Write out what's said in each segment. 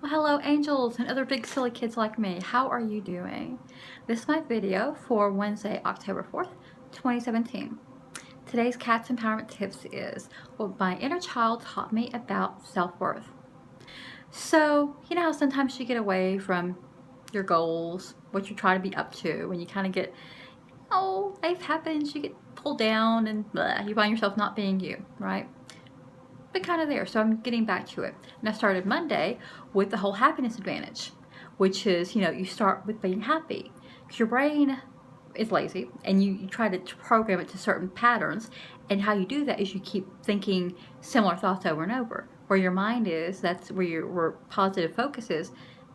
Well, hello angels and other big silly kids like me. How are you doing? This is my video for Wednesday, October 4th, 2017. Today's Cats Empowerment Tips is what my inner child taught me about self-worth. So, you know how sometimes you get away from your goals, what you're trying to be up to, when you kind of get, life happens, you get pulled down and you find yourself not being you, right? But kind of there. So I'm getting back to it. And I started Monday with the whole happiness advantage, which is, you start with being happy because your brain is lazy and you try to program it to certain patterns. And how you do that is you keep thinking similar thoughts over and over. Where your mind is, that's where where positive focus is.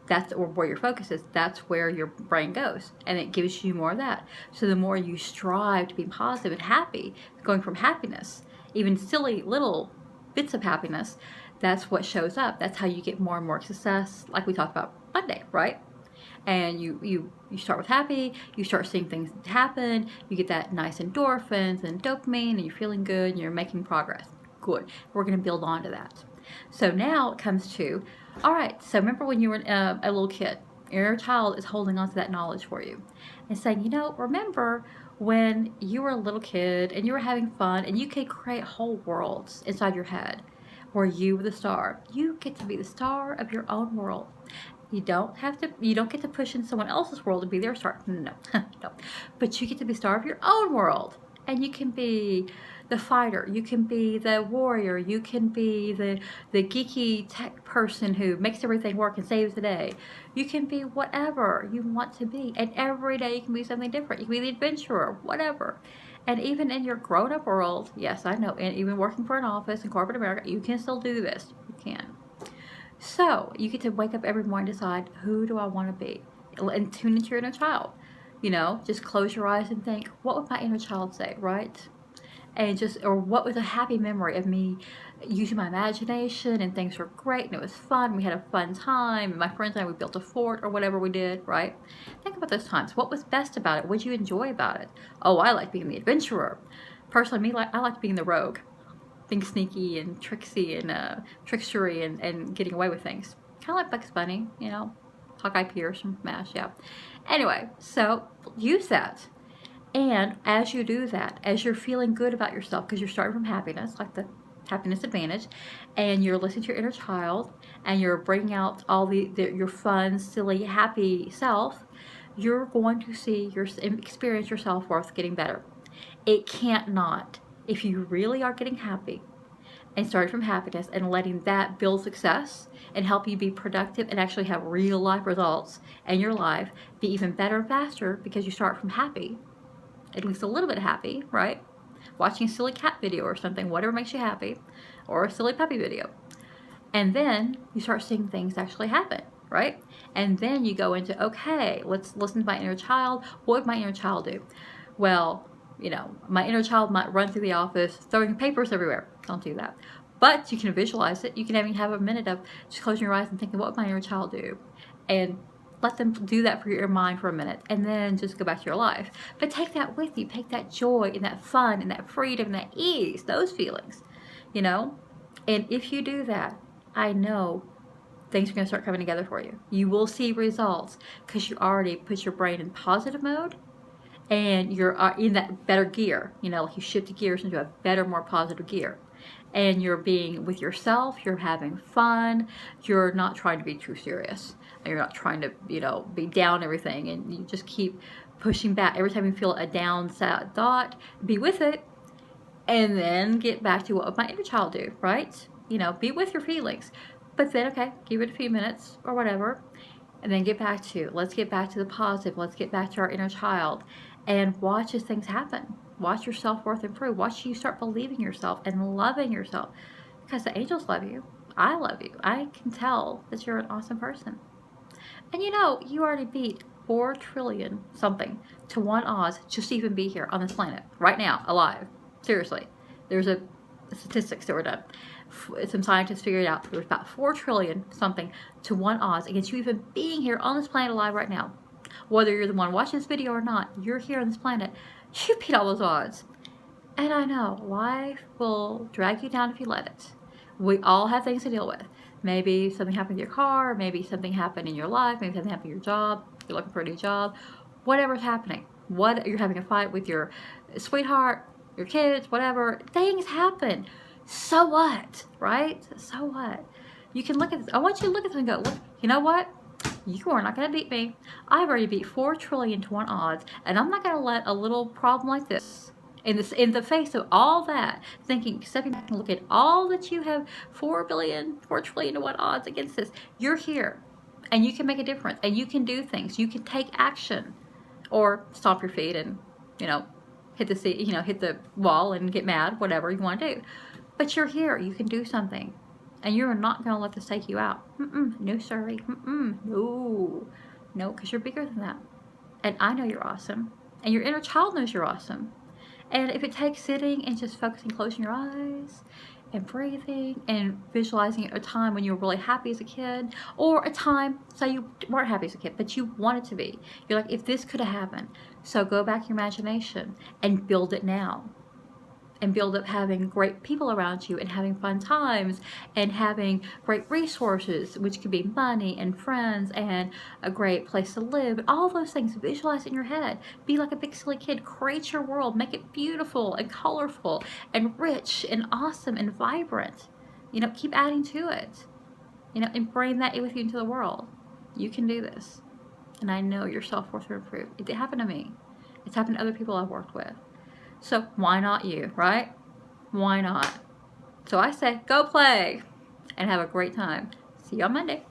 That's where your focus is. That's where your brain goes, and it gives you more of that. So the more you strive to be positive and happy, going from happiness, even silly little bits of happiness, that's what shows up. That's how you get more and more success, like we talked about Monday, right? And you start with happy, you start seeing things happen, you get that nice endorphins and dopamine, and you're feeling good, and you're making progress. Good. We're going to build on to that. So now it comes to, all right, so remember when you were a little kid, your child is holding on to that knowledge for you and saying, remember when you were a little kid and you were having fun and you could create whole worlds inside your head where you were the star. You get to be the star of your own world. You don't get to push in someone else's world to be their star. No, no. But you get to be star of your own world. And you can be the fighter, you can be the warrior, you can be the geeky tech person who makes everything work and saves the day. You can be whatever you want to be. And every day you can be something different. You can be the adventurer, whatever. And even in your grown-up world, yes, I know, and even working for an office in corporate America, you can still do this. You can. So you get to wake up every morning and decide, who do I want to be? And tune into your inner child. Just close your eyes and think, what would my inner child say, right? And or what was a happy memory of me using my imagination and things were great and it was fun. We had a fun time. And my friends and I, we built a fort or whatever we did, right? Think about those times. What was best about it? What did you enjoy about it? Oh, I like being the adventurer. Personally, I like being the rogue. Being sneaky and tricksy and trickstery and getting away with things. Kind of like Bugs Bunny, Hawkeye Pierce from MASH, yeah. Anyway, so use that. And as you do that, as you're feeling good about yourself, because you're starting from happiness, like the happiness advantage, and you're listening to your inner child, and you're bringing out all your fun, silly, happy self, you're going to experience your self-worth getting better. It can't not. If you really are getting happy and starting from happiness and letting that build success and help you be productive and actually have real life results in your life, be even better and faster because you start from happy, at least a little bit happy, right? Watching a silly cat video or something, whatever makes you happy, or a silly puppy video. And then you start seeing things actually happen, right? And then you go into, okay, let's listen to my inner child. What would my inner child do? Well, my inner child might run through the office throwing papers everywhere. Don't do that. But you can visualize it. You can even have a minute of just closing your eyes and thinking, what would my inner child do? And let them do that for your mind for a minute and then just go back to your life. But take that with you. Take that joy and that fun and that freedom and that ease, those feelings, And if you do that, I know things are going to start coming together for you. You will see results because you already put your brain in positive mode. And you're in that better gear, like you shift the gears into a better, more positive gear. And you're being with yourself, you're having fun, you're not trying to be too serious. And you're not trying to, be down everything. And you just keep pushing back. Every time you feel a down, sad thought, be with it. And then get back to what would my inner child do, right? Be with your feelings. But then, okay, give it a few minutes or whatever. And then let's get back to the positive. Let's get back to our inner child and watch as things happen. Watch your self-worth improve. Watch you start believing yourself and loving yourself because the angels love you. I love you. I can tell that you're an awesome person. And you already beat 4 trillion something to 1 odds just to even be here on this planet right now, alive. Seriously. There's a statistics that were done. Some scientists figured it out. There was about 4 trillion something to 1 odds against you even being here on this planet alive right now. Whether you're the one watching this video or not, you're here on this planet. You beat all those odds. And I know, life will drag you down if you let it. We all have things to deal with. Maybe something happened with your car, maybe something happened in your life, maybe something happened in your job, you're looking for a new job, whatever's happening. What, you're having a fight with your sweetheart, your kids, whatever. Things happen. So what, right? So what? You can look at this. I want you to look at this and go, look, you know what? You are not going to beat me. I've already beat 4 trillion to 1 odds, and I'm not going to let a little problem like this, in the face of all that, stepping back and look at all that you have, 4 trillion to 1 odds against this. You're here, and you can make a difference, and you can do things. You can take action, or stomp your feet and, hit the wall and get mad, whatever you want to do. But you're here. You can do something. And you're not going to let this take you out. No, sorry. No. No, because you're bigger than that. And I know you're awesome. And your inner child knows you're awesome. And if it takes sitting and just focusing, closing your eyes and breathing and visualizing a time when you were really happy as a kid, or a time, say you weren't happy as a kid, but you wanted to be. You're like, if this could have happened. So go back in your imagination and build it now. And build up having great people around you and having fun times and having great resources, which could be money and friends and a great place to live. All those things, visualize in your head. Be like a big silly kid. Create your world. Make it beautiful and colorful and rich and awesome and vibrant. Keep adding to it. And bring that with you into the world. You can do this. And I know your self-worth will improve. It did happen to me. It's happened to other people I've worked with. So why not you, right? Why not? So I say, go play and have a great time. See you on Monday.